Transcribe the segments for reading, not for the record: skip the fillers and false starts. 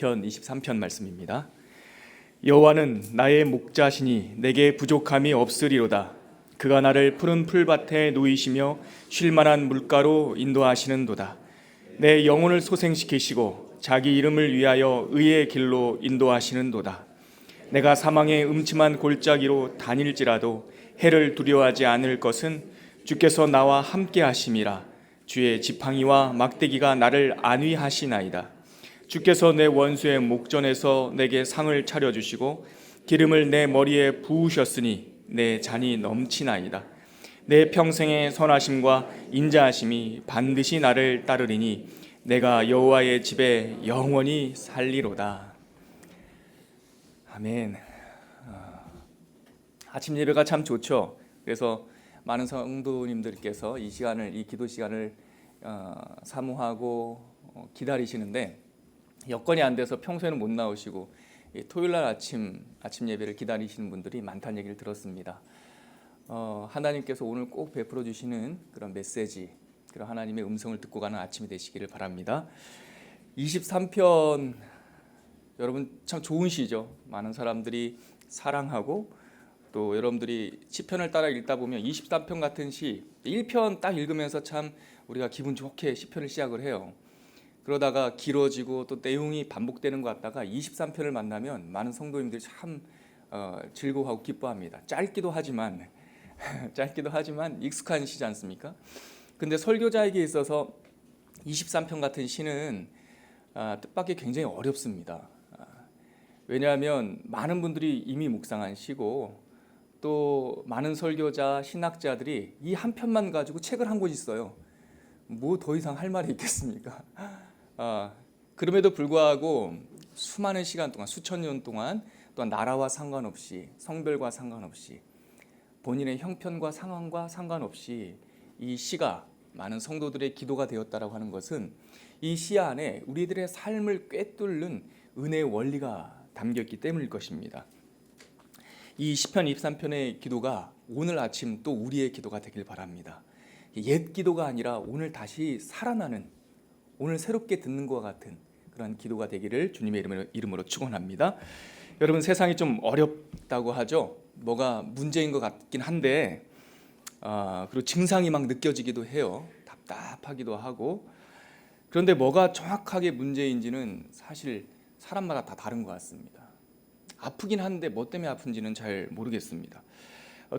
시편 23편 말씀입니다. 여호와는 나의 목자시니 내게 부족함이 없으리로다. 그가 나를 푸른 풀밭에 누이시며 쉴 만한 물가로 인도하시는도다. 내 영혼을 소생시키시고 자기 이름을 위하여 의의 길로 인도하시는도다. 내가 사망의 음침한 골짜기로 다닐지라도 해를 두려워하지 않을 것은 주께서 나와 함께 하심이라. 주의 지팡이와 막대기가 나를 안위하시나이다. 주께서 내 원수의 목전에서 내게 상을 차려주시고 기름을 내 머리에 부으셨으니 내 잔이 넘치나이다. 내 평생의 선하심과 인자하심이 반드시 나를 따르리니 내가 여호와의 집에 영원히 살리로다. 아멘. 아침 예배가 참 좋죠. 그래서 많은 성도님들께서 이 기도 시간을 사모하고 기다리시는데 여건이 안 돼서 평소에는 못 나오시고 토요일날 아침 예배를 기다리시는 분들이 많다는 얘기를 들었습니다. 하나님께서 오늘 꼭 베풀어 주시는 그런 메시지, 그런 하나님의 음성을 듣고 가는 아침이 되시기를 바랍니다. 23편 여러분 참 좋은 시죠. 많은 사람들이 사랑하고 또 여러분들이 시편을 따라 읽다 보면 23편 같은 시 1편 딱 읽으면서 참 우리가 기분 좋게 시편을 시작을 해요. 그러다가 길어지고 또 내용이 반복되는 것 같다가 23편을 만나면 많은 성도님들이 참 즐거워하고 기뻐합니다. 짧기도 하지만 익숙한 시지 않습니까? 근데 설교자에게 있어서 23편 같은 시는 뜻밖의 굉장히 어렵습니다. 왜냐하면 많은 분들이 이미 묵상한 시고 또 많은 설교자, 신학자들이 이 한 편만 가지고 책을 한 권 있어요. 뭐 더 이상 할 말이 있겠습니까? 그럼에도 불구하고 수많은 시간 동안, 수천 년 동안 또한 나라와 상관없이, 성별과 상관없이, 본인의 형편과 상황과 상관없이 이 시가 많은 성도들의 기도가 되었다라고 하는 것은 이 시 안에 우리들의 삶을 꿰뚫는 은혜의 원리가 담겼기 때문일 것입니다. 이 시편 23편의 기도가 오늘 아침 또 우리의 기도가 되길 바랍니다. 옛 기도가 아니라 오늘 다시 살아나는, 오늘 새롭게 듣는 것과 같은 그런 기도가 되기를 주님의 이름으로 축원합니다. 여러분, 세상이 좀 어렵다고 하죠. 뭐가 문제인 것 같긴 한데 그리고 증상이 막 느껴지기도 해요. 답답하기도 하고. 그런데 뭐가 정확하게 문제인지는 사실 사람마다 다 다른 것 같습니다. 아프긴 한데 뭐 때문에 아픈지는 잘 모르겠습니다.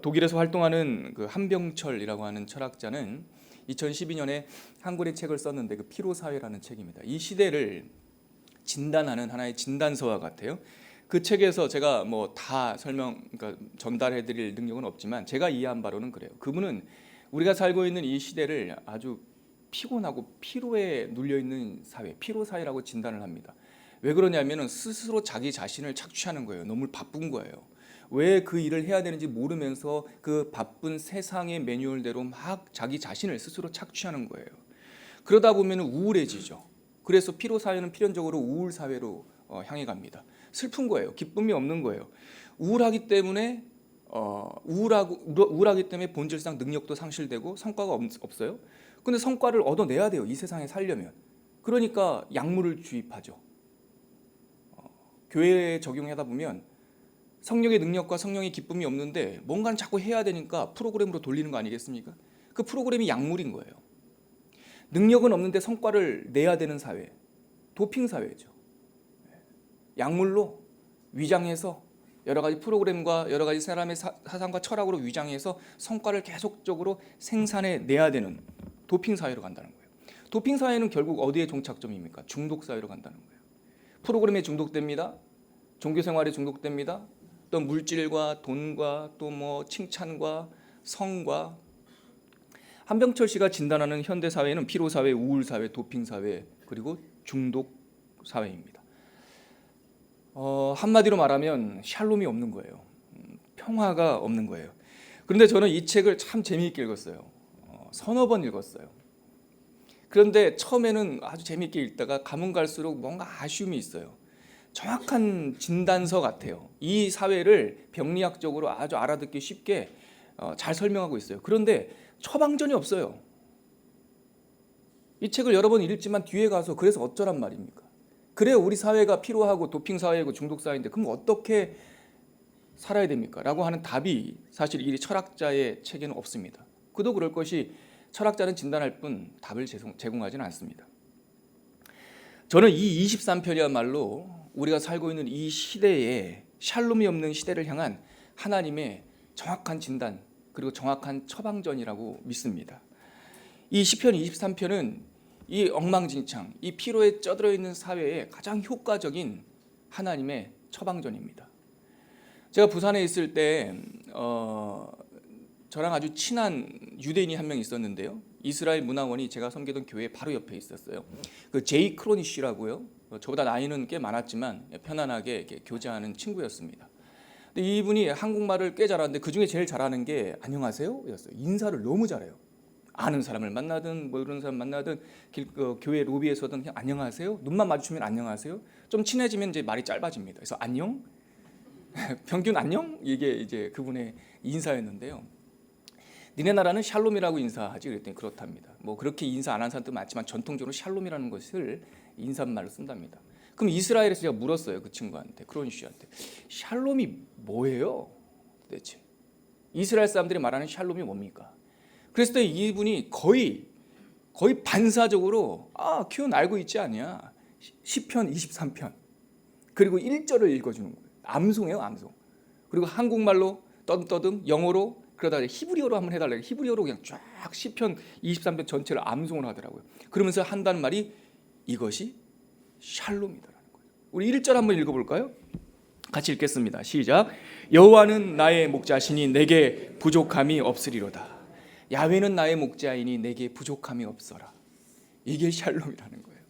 독일에서 활동하는 그 한병철이라고 하는 철학자는 2012년에 한 권의 책을 썼는데 그 피로사회라는 책입니다. 이 시대를 진단하는 하나의 진단서와 같아요. 그 책에서 제가 뭐 다 그러니까 전달해드릴 능력은 없지만 제가 이해한 바로는 그래요. 그분은 우리가 살고 있는 이 시대를 아주 피곤하고 피로에 눌려있는 사회, 피로사회라고 진단을 합니다. 왜 그러냐면 스스로 자기 자신을 착취하는 거예요. 너무 바쁜 거예요. 왜 그 일을 해야 되는지 모르면서 그 바쁜 세상의 매뉴얼대로 막 자기 자신을 스스로 착취하는 거예요. 그러다 보면 우울해지죠. 그래서 피로사회는 필연적으로 우울사회로 향해 갑니다. 슬픈 거예요. 기쁨이 없는 거예요. 우울하기 때문에 본질상 능력도 상실되고 성과가 없어요. 근데 성과를 얻어내야 돼요. 이 세상에 살려면. 그러니까 약물을 주입하죠. 교회에 적용하다 보면 성령의 능력과 성령의 기쁨이 없는데 뭔가는 자꾸 해야 되니까 프로그램으로 돌리는 거 아니겠습니까? 그 프로그램이 약물인 거예요. 능력은 없는데 성과를 내야 되는 사회, 도핑 사회죠. 약물로 위장해서 여러 가지 프로그램과 여러 가지 사람의 사상과 철학으로 위장해서 성과를 계속적으로 생산해 내야 되는 도핑 사회로 간다는 거예요. 도핑 사회는 결국 어디에 종착점입니까? 중독 사회로 간다는 거예요. 프로그램에 중독됩니다. 종교 생활에 중독됩니다. 또 물질과 돈과 또 뭐 칭찬과 성과. 한병철 씨가 진단하는 현대 사회는 피로 사회, 우울 사회, 도핑 사회, 그리고 중독 사회입니다. 한마디로 말하면 샬롬이 없는 거예요. 평화가 없는 거예요. 그런데 저는 이 책을 참 재미있게 읽었어요. 서너 번 읽었어요. 그런데 처음에는 아주 재미있게 읽다가 가면 갈수록 뭔가 아쉬움이 있어요. 정확한 진단서 같아요. 이 사회를 병리학적으로 아주 알아듣기 쉽게 잘 설명하고 있어요. 그런데 처방전이 없어요. 이 책을 여러 번 읽지만 뒤에 가서 그래서 어쩌란 말입니까? 그래야 우리 사회가 피로하고 도핑 사회고 중독 사회인데 그럼 어떻게 살아야 됩니까? 라고 하는 답이 사실 이 철학자의 책에는 없습니다. 그도 그럴 것이 철학자는 진단할 뿐 답을 제공하지는 않습니다. 저는 이 23편이야말로 우리가 살고 있는 이 시대에 샬롬이 없는 시대를 향한 하나님의 정확한 진단 그리고 정확한 처방전이라고 믿습니다. 이 시편 23편은 이 엉망진창, 이 피로에 쩌들어 있는 사회에 가장 효과적인 하나님의 처방전입니다. 제가 부산에 있을 때 저랑 아주 친한 유대인이 한 명 있었는데요. 이스라엘 문화원이 제가 섬기던 교회 바로 옆에 있었어요. 그 제이 크로니쉬라고요. 저보다 나이는 꽤 많았지만 편안하게 이렇게 교제하는 친구였습니다. 근데 이분이 한국말을 꽤 잘하는데 그 중에 제일 잘하는 게 안녕하세요 였어요. 인사를 너무 잘해요. 아는 사람을 만나든 모르는 사람 만나든 교회 로비에서든 그냥 안녕하세요. 눈만 마주치면 안녕하세요. 좀 친해지면 이제 말이 짧아집니다. 그래서 안녕, 평균 안녕 이게 이제 그분의 인사였는데요. 니네 나라는 샬롬이라고 인사하지 그랬더니 그렇답니다. 뭐 그렇게 인사 안 하는 사람도 많지만 전통적으로 샬롬이라는 것을 인사말로 쓴답니다. 그럼 이스라엘에서 제가 물었어요. 그 친구한테 크로니쉬한테 샬롬이 뭐예요? 도대체 이스라엘 사람들이 말하는 샬롬이 뭡니까? 그랬을 때 이분이 거의 반사적으로 큐는 알고 있지 않냐. 시편 23편 그리고 1절을 읽어주는 거예요. 암송해요, 암송. 그리고 한국말로 떠듬떠듬 영어로 그러다가 히브리어로 한번 해달라고 히브리어로 그냥 쫙 시편 23편 전체를 암송을 하더라고요. 그러면서 한다는 말이 이것이 샬롬이다라는 거예요. 우리 1절 한번 읽어볼까요? 같이 읽겠습니다. 시작. 여호와는 나의 목자시니 내게 부족함이 없으리로다. 야훼는 나의 목자이니 내게 부족함이 없어라. 이게 샬롬이라는 거예요.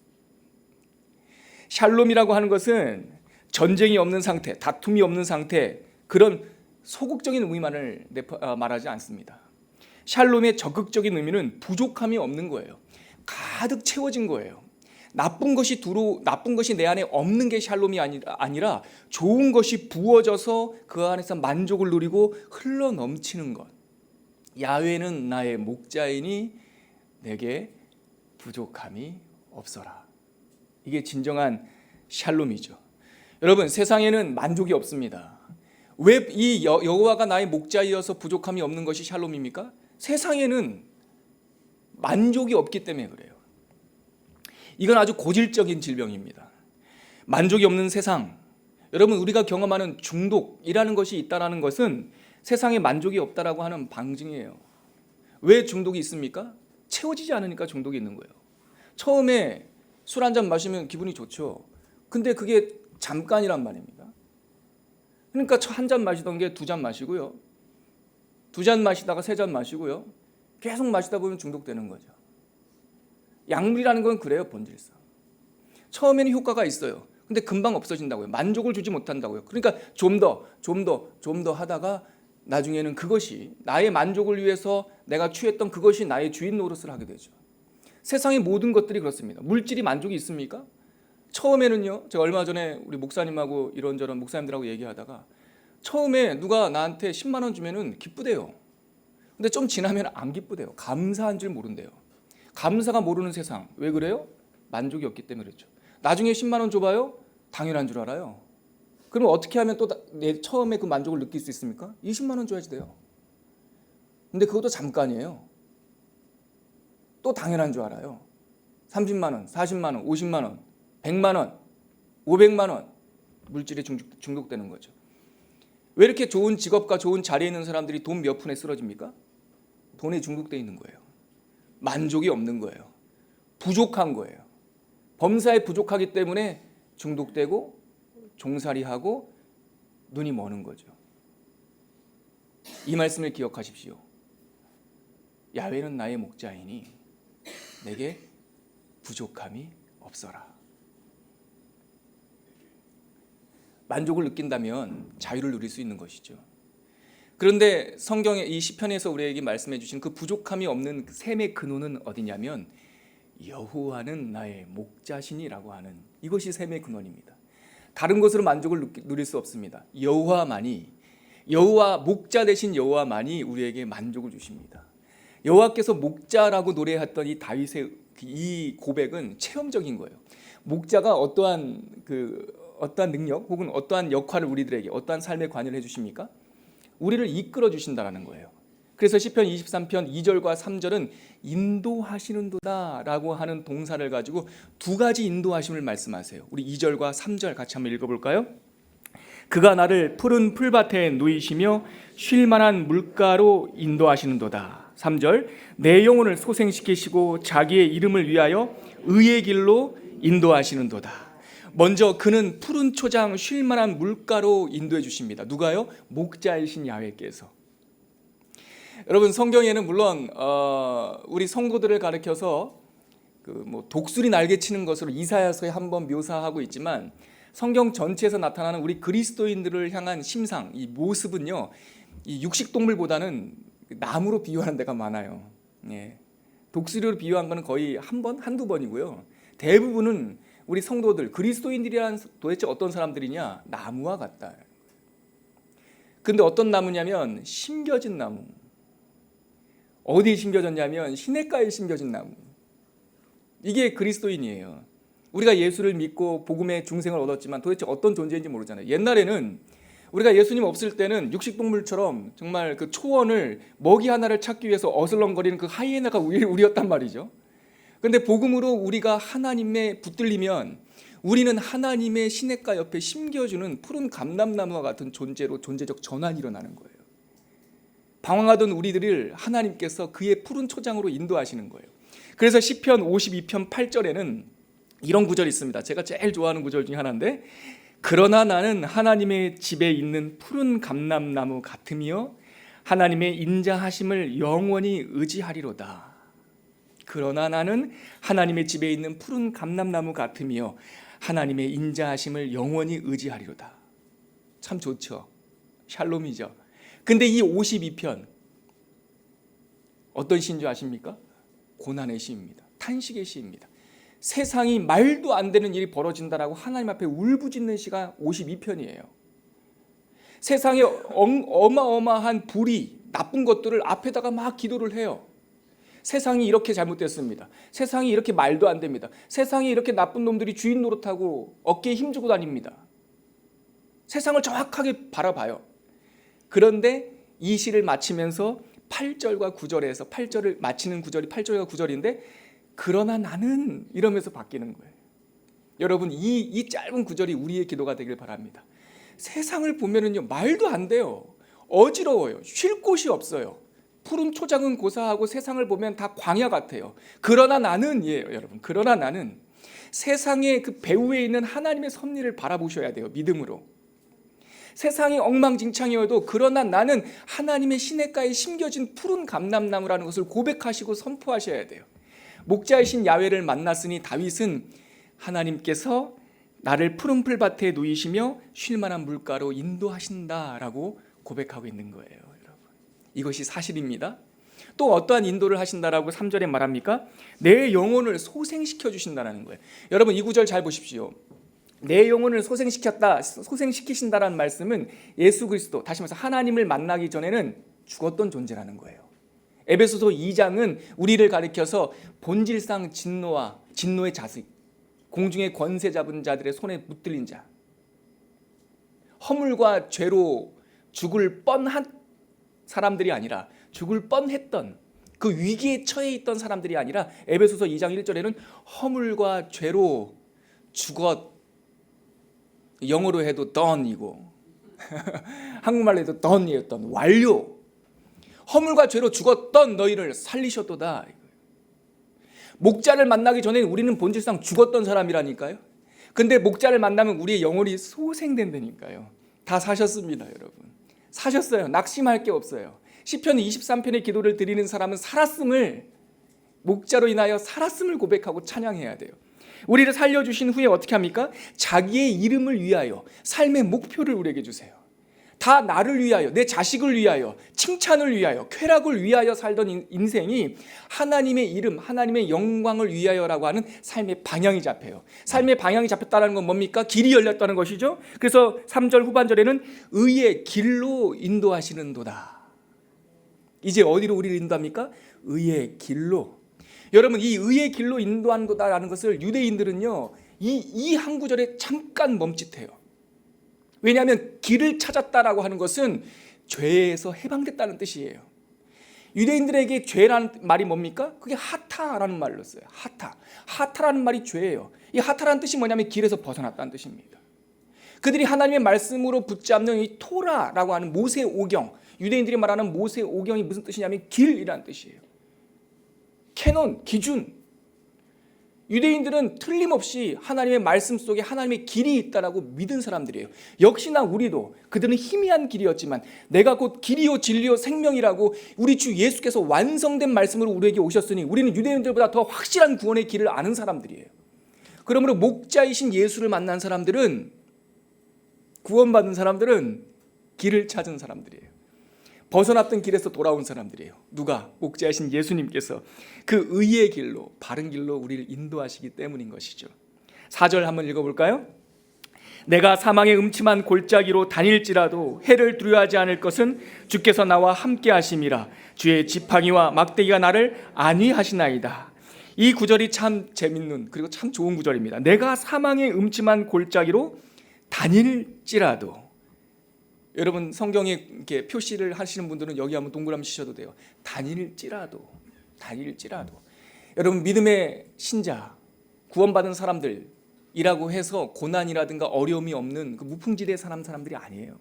샬롬이라고 하는 것은 전쟁이 없는 상태, 다툼이 없는 상태, 그런 소극적인 의미만을 말하지 않습니다. 샬롬의 적극적인 의미는 부족함이 없는 거예요. 가득 채워진 거예요. 나쁜 것이 내 안에 없는 게 샬롬이 아니라 좋은 것이 부어져서 그 안에서 만족을 누리고 흘러 넘치는 것. 야훼는 나의 목자이니 내게 부족함이 없어라. 이게 진정한 샬롬이죠. 여러분, 세상에는 만족이 없습니다. 왜 이 여호와가 나의 목자이어서 부족함이 없는 것이 샬롬입니까? 세상에는 만족이 없기 때문에 그래요. 이건 아주 고질적인 질병입니다. 만족이 없는 세상. 여러분, 우리가 경험하는 중독이라는 것이 있다는 것은 세상에 만족이 없다라고 하는 방증이에요. 왜 중독이 있습니까? 채워지지 않으니까 중독이 있는 거예요. 처음에 술 한 잔 마시면 기분이 좋죠. 근데 그게 잠깐이란 말입니다. 그러니까 한 잔 마시던 게 두 잔 마시고요. 두 잔 마시다가 세 잔 마시고요. 계속 마시다 보면 중독되는 거죠. 약물이라는 건 그래요, 본질상. 처음에는 효과가 있어요. 근데 금방 없어진다고요. 만족을 주지 못한다고요. 그러니까 좀 더 하다가 나중에는 그것이 나의 만족을 위해서 내가 취했던 그것이 나의 주인 노릇을 하게 되죠. 세상의 모든 것들이 그렇습니다. 물질이 만족이 있습니까? 처음에는요. 제가 얼마 전에 우리 목사님하고 이런저런 목사님들하고 얘기하다가 처음에 누가 나한테 10만 원 주면은 기쁘대요. 근데 좀 지나면 안 기쁘대요. 감사한 줄 모른대요. 감사가 모르는 세상. 왜 그래요? 만족이 없기 때문에 그렇죠. 나중에 10만 원 줘봐요? 당연한 줄 알아요. 그럼 어떻게 하면 또 처음에 그 만족을 느낄 수 있습니까? 20만 원 줘야지 돼요. 근데 그것도 잠깐이에요. 또 당연한 줄 알아요. 30만 원, 40만 원, 50만 원, 100만 원, 500만 원 물질에 중독되는 거죠. 왜 이렇게 좋은 직업과 좋은 자리에 있는 사람들이 돈 몇 푼에 쓰러집니까? 돈에 중독되어 있는 거예요. 만족이 없는 거예요. 부족한 거예요. 범사에 부족하기 때문에 중독되고 종살이하고 눈이 머는 거죠. 이 말씀을 기억하십시오. 야훼는 나의 목자이니 내게 부족함이 없어라. 만족을 느낀다면 자유를 누릴 수 있는 것이죠. 그런데 성경의 이 시편에서 우리에게 말씀해 주신 그 부족함이 없는 샘의 근원은 어디냐면 여호와는 나의 목자시니라고 하는 이것이 샘의 근원입니다. 다른 것으로 만족을 누릴 수 없습니다. 여호와 목자 되신 여호와만이 우리에게 만족을 주십니다. 여호와께서 목자라고 노래했던 이 다윗의 이 고백은 체험적인 거예요. 목자가 어떠한 능력 혹은 어떠한 역할을 우리들에게 어떠한 삶의 관여를 해주십니까? 우리를 이끌어 주신다라는 거예요. 그래서 시편 23편 2절과 3절은 인도하시는도다 라고 하는 동사를 가지고 두 가지 인도하심을 말씀하세요. 우리 2절과 3절 같이 한번 읽어볼까요? 그가 나를 푸른 풀밭에 누이시며 쉴 만한 물가로 인도하시는도다. 3절 내 영혼을 소생시키시고 자기의 이름을 위하여 의의 길로 인도하시는도다. 먼저 그는 푸른 초장 쉴 만한 물가로 인도해 주십니다. 누가요? 목자이신 야훼께서. 여러분 성경에는 물론 우리 성도들을 가리켜서 독수리 날개 치는 것으로 이사야서에 한번 묘사하고 있지만 성경 전체에서 나타나는 우리 그리스도인들을 향한 심상, 이 모습은요, 이 육식 동물보다는 나무로 비유하는 데가 많아요. 예. 독수리로 비유한 거는 거의 한두 번이고요. 대부분은 우리 성도들, 그리스도인들이란 도대체 어떤 사람들이냐? 나무와 같다. 근데 어떤 나무냐면 심겨진 나무. 어디에 심겨졌냐면 시냇가에 심겨진 나무. 이게 그리스도인이에요. 우리가 예수를 믿고 복음의 중생을 얻었지만 도대체 어떤 존재인지 모르잖아요. 옛날에는 우리가 예수님 없을 때는 육식동물처럼 정말 그 초원을 먹이 하나를 찾기 위해서 어슬렁거리는 그 하이에나가 우리였단 말이죠. 그런데 복음으로 우리가 하나님에 붙들리면 우리는 하나님의 시냇가 옆에 심겨주는 푸른 감람나무와 같은 존재로 존재적 전환이 일어나는 거예요. 방황하던 우리들을 하나님께서 그의 푸른 초장으로 인도하시는 거예요. 그래서 시편 52편 8절에는 이런 구절이 있습니다. 제가 제일 좋아하는 구절 중에 하나인데 그러나 나는 하나님의 집에 있는 푸른 감람나무 같으며 하나님의 인자하심을 영원히 의지하리로다. 그러나 나는 하나님의 집에 있는 푸른 감람나무 같으며 하나님의 인자하심을 영원히 의지하리로다. 참 좋죠. 샬롬이죠. 근데 이 52편 어떤 시인 줄 아십니까? 고난의 시입니다. 탄식의 시입니다. 세상이 말도 안 되는 일이 벌어진다라고 하나님 앞에 울부짖는 시가 52편이에요. 세상에 어마어마한 불의, 나쁜 것들을 앞에다가 막 기도를 해요. 세상이 이렇게 잘못됐습니다. 세상이 이렇게 말도 안 됩니다. 세상에 이렇게 나쁜 놈들이 주인 노릇하고 어깨에 힘주고 다닙니다. 세상을 정확하게 바라봐요. 그런데 이 시를 마치면서 8절과 9절에서 8절을 마치는 구절이 8절과 9절인데 그러나 나는 이러면서 바뀌는 거예요. 여러분 이 짧은 구절이 우리의 기도가 되길 바랍니다. 세상을 보면은요 말도 안 돼요. 어지러워요. 쉴 곳이 없어요. 푸른 초장은 고사하고 세상을 보면 다 광야 같아요. 그러나 나는 여러분 그러나 나는 세상의 그 배후에 있는 하나님의 섭리를 바라보셔야 돼요. 믿음으로. 세상이 엉망진창이어도 그러나 나는 하나님의 시냇가에 심겨진 푸른 감람나무라는 것을 고백하시고 선포하셔야 돼요. 목자이신 야훼를 만났으니 다윗은 하나님께서 나를 푸른 풀밭에 누이시며 쉴 만한 물가로 인도하신다라고 고백하고 있는 거예요. 여러분. 이것이 사실입니다. 또 어떠한 인도를 하신다라고 3절에 말합니까? 내 영혼을 소생시켜 주신다는 거예요. 여러분 이 구절 잘 보십시오. 내 영혼을 소생시키신다라는 말씀은 예수 그리스도, 다시 말해서 하나님을 만나기 전에는 죽었던 존재라는 거예요. 에베소서 2장은 우리를 가리켜서 본질상 진노의 자식, 공중의 권세 잡은 자들의 손에 붙들린 자, 허물과 죄로 죽을 뻔한 사람들이 아니라 죽을 뻔했던 그 위기에 처해 있던 사람들이 아니라 에베소서 2장 1절에는 허물과 죄로 죽었, 영어로 해도 done이고 한국말로 해도 done이었던 완료, 허물과 죄로 죽었던 너희를 살리셨도다. 목자를 만나기 전에 우리는 본질상 죽었던 사람이라니까요. 근데 목자를 만나면 우리의 영혼이 소생된다니까요. 다 사셨습니다. 여러분 사셨어요. 낙심할 게 없어요. 시편 23편의 기도를 드리는 사람은 살았음을, 목자로 인하여 살았음을 고백하고 찬양해야 돼요. 우리를 살려주신 후에 어떻게 합니까? 자기의 이름을 위하여 삶의 목표를 우리에게 주세요. 다 나를 위하여, 내 자식을 위하여, 칭찬을 위하여, 쾌락을 위하여 살던 인생이 하나님의 이름, 하나님의 영광을 위하여라고 하는 삶의 방향이 잡혀요. 삶의 방향이 잡혔다는 건 뭡니까? 길이 열렸다는 것이죠. 그래서 3절 후반절에는 의의 길로 인도하시는도다. 이제 어디로 우리를 인도합니까? 의의 길로. 여러분 이 의의 길로 인도한다라는 것을 유대인들은요 이 한 구절에 잠깐 멈칫해요. 왜냐하면 길을 찾았다라고 하는 것은 죄에서 해방됐다는 뜻이에요. 유대인들에게 죄라는 말이 뭡니까? 그게 하타라는 말로 써요. 하타라는 말이 죄예요. 이 하타라는 뜻이 뭐냐면 길에서 벗어났다는 뜻입니다. 그들이 하나님의 말씀으로 붙잡는 이 토라라고 하는 모세 오경, 유대인들이 말하는 모세 오경이 무슨 뜻이냐면 길이라는 뜻이에요. 캐논, 기준. 유대인들은 틀림없이 하나님의 말씀 속에 하나님의 길이 있다라고 믿은 사람들이에요. 역시나 우리도 그들은 희미한 길이었지만 내가 곧 길이요 진리요 생명이라고 우리 주 예수께서 완성된 말씀으로 우리에게 오셨으니 우리는 유대인들보다 더 확실한 구원의 길을 아는 사람들이에요. 그러므로 목자이신 예수를 만난 사람들은, 구원받은 사람들은 길을 찾은 사람들이에요. 벗어났던 길에서 돌아온 사람들이에요. 누가? 목자이신 예수님께서 그 의의 길로, 바른 길로 우리를 인도하시기 때문인 것이죠. 4절 한번 읽어볼까요? 내가 사망의 음침한 골짜기로 다닐지라도 해를 두려워하지 않을 것은 주께서 나와 함께 하심이라. 주의 지팡이와 막대기가 나를 안위하시나이다. 이 구절이 참 재밌는, 그리고 참 좋은 구절입니다. 내가 사망의 음침한 골짜기로 다닐지라도. 여러분 성경에 이렇게 표시를 하시는 분들은 여기 한번 동그라미 치셔도 돼요. 다닐지라도. 여러분 믿음의 신자, 구원받은 사람들이라고 해서 고난이라든가 어려움이 없는 그 무풍지대에 사는 사람들이 아니에요.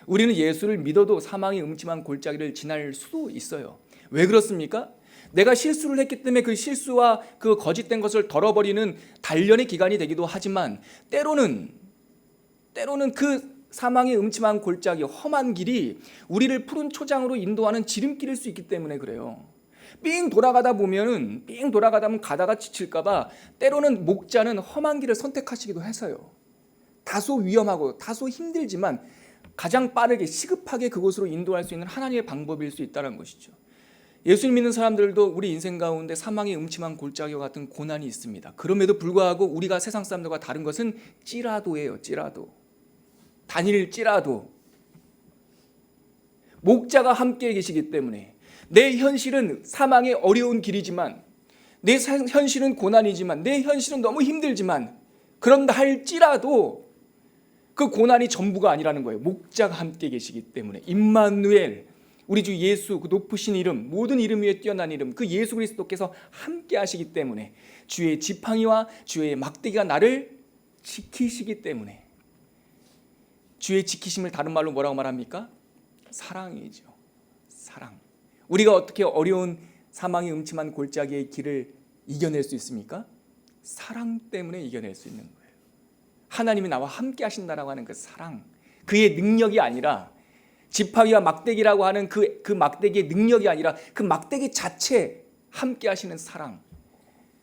우리는 예수를 믿어도 사망의 음침한 골짜기를 지날 수도 있어요. 왜 그렇습니까? 내가 실수를 했기 때문에 그 실수와 그 거짓된 것을 덜어버리는 단련의 기간이 되기도 하지만 때로는 그 사망의 음침한 골짜기, 험한 길이 우리를 푸른 초장으로 인도하는 지름길일 수 있기 때문에 그래요. 삥 돌아가다 보면 가다가 지칠까봐 때로는 목자는 험한 길을 선택하시기도 해서요. 다소 위험하고 다소 힘들지만 가장 빠르게 시급하게 그곳으로 인도할 수 있는 하나님의 방법일 수 있다는 것이죠. 예수를 믿는 사람들도 우리 인생 가운데 사망의 음침한 골짜기와 같은 고난이 있습니다. 그럼에도 불구하고 우리가 세상 사람들과 다른 것은 찌라도예요. 다닐지라도 목자가 함께 계시기 때문에 내 현실은 사망의 어려운 길이지만, 내 현실은 고난이지만, 내 현실은 너무 힘들지만, 그런다 할지라도 그 고난이 전부가 아니라는 거예요. 목자가 함께 계시기 때문에. 임마누엘, 우리 주 예수, 그 높으신 이름, 모든 이름 위에 뛰어난 이름, 그 예수 그리스도께서 함께 하시기 때문에, 주의 지팡이와 주의 막대기가 나를 지키시기 때문에. 주의 지키심을 다른 말로 뭐라고 말합니까? 사랑이죠. 사랑. 우리가 어떻게 어려운 사망의 음침한 골짜기의 길을 이겨낼 수 있습니까? 사랑 때문에 이겨낼 수 있는 거예요. 하나님이 나와 함께 하신다라고 하는 그 사랑, 그의 능력이 아니라, 지팡이와 막대기라고 하는 그 막대기의 능력이 아니라 그 막대기 자체 함께 하시는 사랑.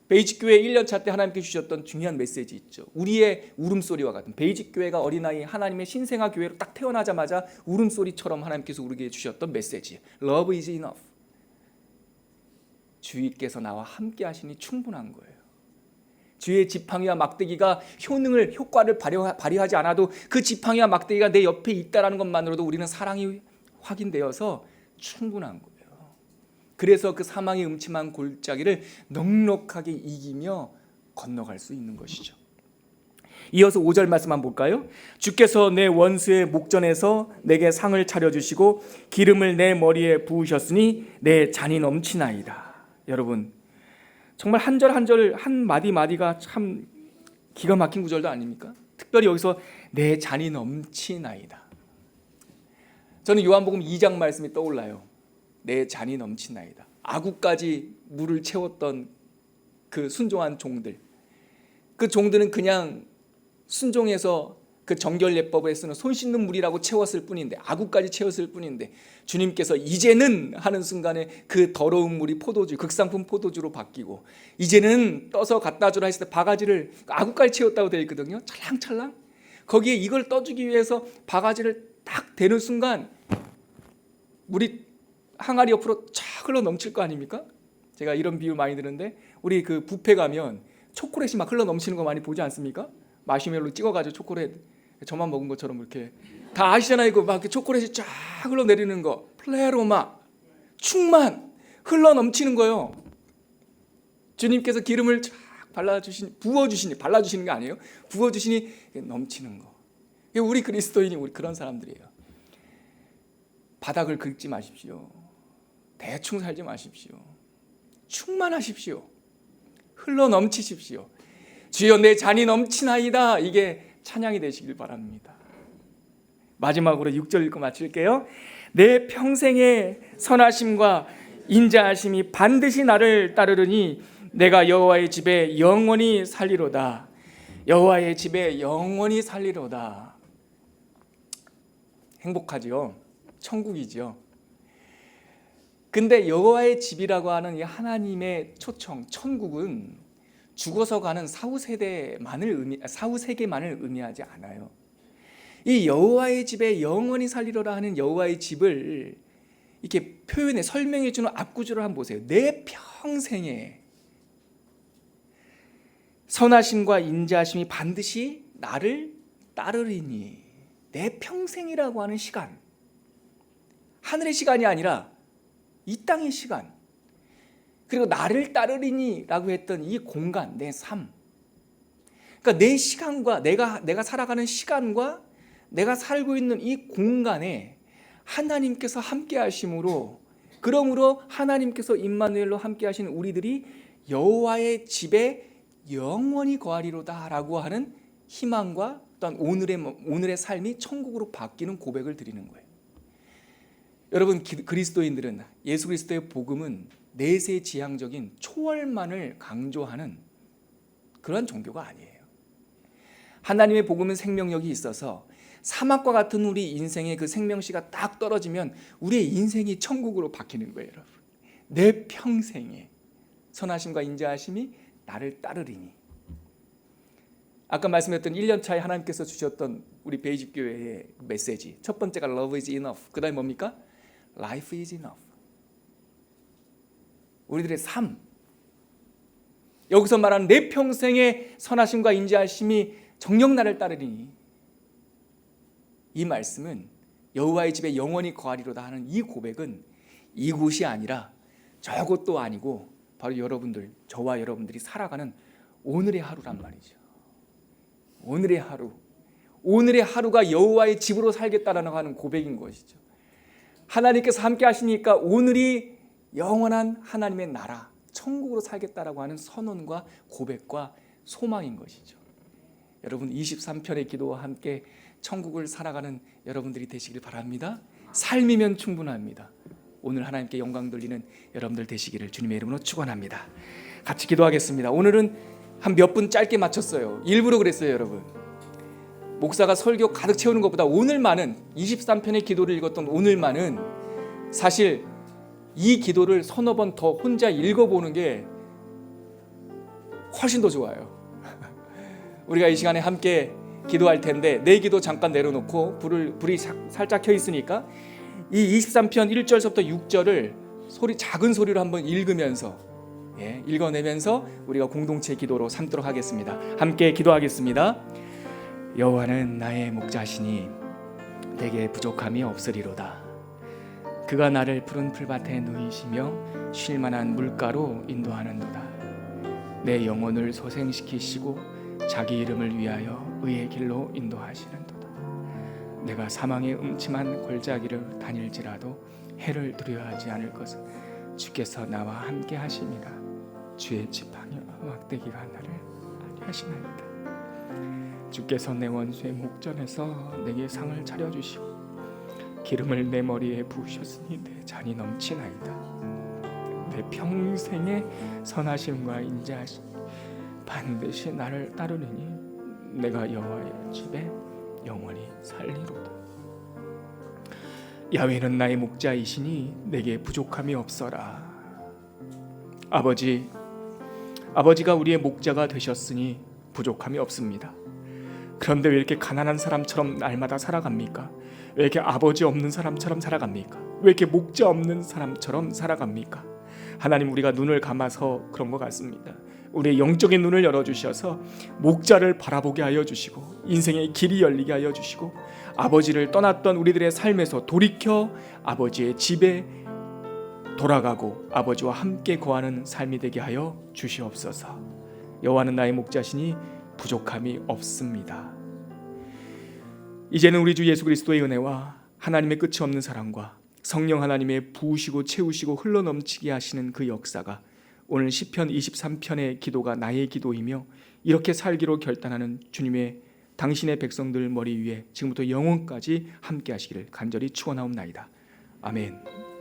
베이직교회 1년차 때 하나님께 주셨던 중요한 메시지 있죠. 우리의 울음소리와 같은, 베이직교회가 어린아이 하나님의 신생아 교회로 딱 태어나자마자 울음소리처럼 하나님께서 우리에게 주셨던 메시지, Love is enough. 주께서 나와 함께 하시니 충분한 거예요. 주의 지팡이와 막대기가 효과를 발휘하지 않아도 그 지팡이와 막대기가 내 옆에 있다는 것만으로도 우리는 사랑이 확인되어서 충분한 거예요. 그래서 그 사망의 음침한 골짜기를 넉넉하게 이기며 건너갈 수 있는 것이죠. 이어서 5절 말씀 한번 볼까요? 주께서 내 원수의 목전에서 내게 상을 차려주시고 기름을 내 머리에 부으셨으니 내 잔이 넘치나이다. 여러분 정말 한 절 한 절, 한 마디 마디가 참 기가 막힌 구절도 아닙니까? 특별히 여기서 내 잔이 넘치나이다. 저는 요한복음 2장 말씀이 떠올라요. 내 잔이 넘치나이다. 아구까지 물을 채웠던 그 순종한 종들, 그 종들은 그냥 순종해서 그 정결예법에 쓰는 손 씻는 물이라고 채웠을 뿐인데, 아구까지 채웠을 뿐인데, 주님께서 이제는 하는 순간에 그 더러운 물이 포도주, 극상품 포도주로 바뀌고, 이제는 떠서 갖다 주라 했을 때 바가지를 아구까지 채웠다고 되어 있거든요. 찰랑찰랑. 거기에 이걸 떠주기 위해서 바가지를 딱 대는 순간 물이 항아리 옆으로 쫙 흘러 넘칠 거 아닙니까? 제가 이런 비유 많이 드는데, 우리 그 뷔페 가면 초콜릿이 막 흘러 넘치는 거 많이 보지 않습니까? 마시멜로 찍어가지고 초콜릿, 저만 먹은 것처럼 이렇게 다 아시잖아요. 이거 막 초콜릿이 쫙 흘러 내리는 거, 플레로마, 충만 흘러 넘치는 거요. 주님께서 기름을 쫙 발라주시는 게 아니에요. 부어주시니 넘치는 거. 우리 그리스도인이 우리 그런 사람들이에요. 바닥을 긁지 마십시오. 대충 살지 마십시오. 충만하십시오. 흘러 넘치십시오. 주여 내 잔이 넘치나이다. 이게 찬양이 되시길 바랍니다. 마지막으로 6절 읽고 마칠게요. 내 평생의 선하심과 인자하심이 반드시 나를 따르르니 내가 여호와의 집에 영원히 살리로다. 여호와의 집에 영원히 살리로다. 행복하죠. 천국이죠. 근데 여호와의 집이라고 하는 이 하나님의 초청, 천국은 죽어서 가는 사후세계만을 의미하지 않아요. 이 여호와의 집에 영원히 살리로라 하는 여호와의 집을 이렇게 표현해 설명해 주는 앞구절을 한번 보세요. 내 평생에 선하심과 인자하심이 반드시 나를 따르리니. 내 평생이라고 하는 시간, 하늘의 시간이 아니라 이 땅의 시간, 그리고 나를 따르리니 라고 했던 이 공간, 내 삶, 그러니까 내 시간과 내가 살아가는 시간과 내가 살고 있는 이 공간에 하나님께서 함께 하심으로, 그러므로 하나님께서 임마누엘로 함께 하시는 우리들이 여호와의 집에 영원히 거하리로다 라고 하는 희망과 또한 오늘의 삶이 천국으로 바뀌는 고백을 드리는 거예요. 여러분, 그리스도인들은, 예수 그리스도의 복음은 내세지향적인 초월만을 강조하는 그런 종교가 아니에요. 하나님의 복음은 생명력이 있어서 사막과 같은 우리 인생의 그 생명씨가 딱 떨어지면 우리의 인생이 천국으로 바뀌는 거예요. 여러분, 내 평생에 선하심과 인자하심이 나를 따르리니. 아까 말씀드렸던 1년 차에 하나님께서 주셨던 우리 베이직 교회의 메시지, 첫 번째가 Love is enough. 그 다음에 뭡니까? Life is enough. 우리들의 삶, 여기서 말하는 내 평생의 선하심과 인자하심이 정녕 나를 따르리니, 이 말씀은 여호와의 집에 영원히 거하리로다 하는 이 고백은 이곳이 아니라 저곳도 아니고 바로 여러분들, 저와 여러분들이 살아가는 오늘의 하루란 말이죠. 오늘의 하루가 여호와의 집으로 살겠다라는 하는 고백인 것이죠. 하나님께서 함께 하시니까 오늘이 영원한 하나님의 나라, 천국으로 살겠다라고 하는 선언과 고백과 소망인 것이죠. 여러분, 23편의 기도와 함께 천국을 살아가는 여러분들이 되시길 바랍니다. 삶이면 충분합니다. 오늘 하나님께 영광 돌리는 여러분들 되시기를 주님의 이름으로 축원합니다. 같이 기도하겠습니다. 오늘은 한 몇 분 짧게 마쳤어요. 일부러 그랬어요. 여러분, 목사가 설교 가득 채우는 것보다 오늘만은, 23편의 기도를 읽었던 오늘만은 사실 이 기도를 서너 번 더 혼자 읽어보는 게 훨씬 더 좋아요. 우리가 이 시간에 함께 기도할 텐데 내 기도 잠깐 내려놓고 불이 살짝 켜 있으니까 이 23편 1절부터 6절을 작은 소리로 한번 읽으면서 읽어내면서 우리가 공동체 기도로 삼도록 하겠습니다. 함께 기도하겠습니다. 여호와는 나의 목자시니 내게 부족함이 없으리로다. 그가 나를 푸른 풀밭에 누이시며 쉴만한 물가로 인도하는도다. 내 영혼을 소생시키시고 자기 이름을 위하여 의의 길로 인도하시는도다. 내가 사망의 음침한 골짜기를 다닐지라도 해를 두려워하지 않을 것은 주께서 나와 함께 하심이라. 주의 지팡이와 막대기가 나를 안위하시나이다. 주께서 내 원수의 목전에서 내게 상을 차려주시고 기름을 내 머리에 부으셨으니 내 잔이 넘치나이다. 내 평생의 선하심과 인자하심 반드시 나를 따르느니 내가 여호와의 집에 영원히 살리로다. 야훼는 나의 목자이시니 내게 부족함이 없어라. 아버지가 우리의 목자가 되셨으니 부족함이 없습니다. 그런데 왜 이렇게 가난한 사람처럼 날마다 살아갑니까? 왜 이렇게 아버지 없는 사람처럼 살아갑니까? 왜 이렇게 목자 없는 사람처럼 살아갑니까? 하나님, 우리가 눈을 감아서 그런 것 같습니다. 우리의 영적인 눈을 열어주셔서 목자를 바라보게 하여 주시고 인생의 길이 열리게 하여 주시고 아버지를 떠났던 우리들의 삶에서 돌이켜 아버지의 집에 돌아가고 아버지와 함께 거하는 삶이 되게 하여 주시옵소서. 여호와는 나의 목자시니 부족함이 없습니다. 이제는 우리 주 예수 그리스도의 은혜와 하나님의 끝이 없는 사랑과 성령 하나님의 부으시고 채우시고 흘러넘치게 하시는 그 역사가 오늘 시편 23편의 기도가 나의 기도이며 이렇게 살기로 결단하는 주님의 당신의 백성들 머리 위에 지금부터 영원까지 함께 하시기를 간절히 축원하옵나이다. 아멘.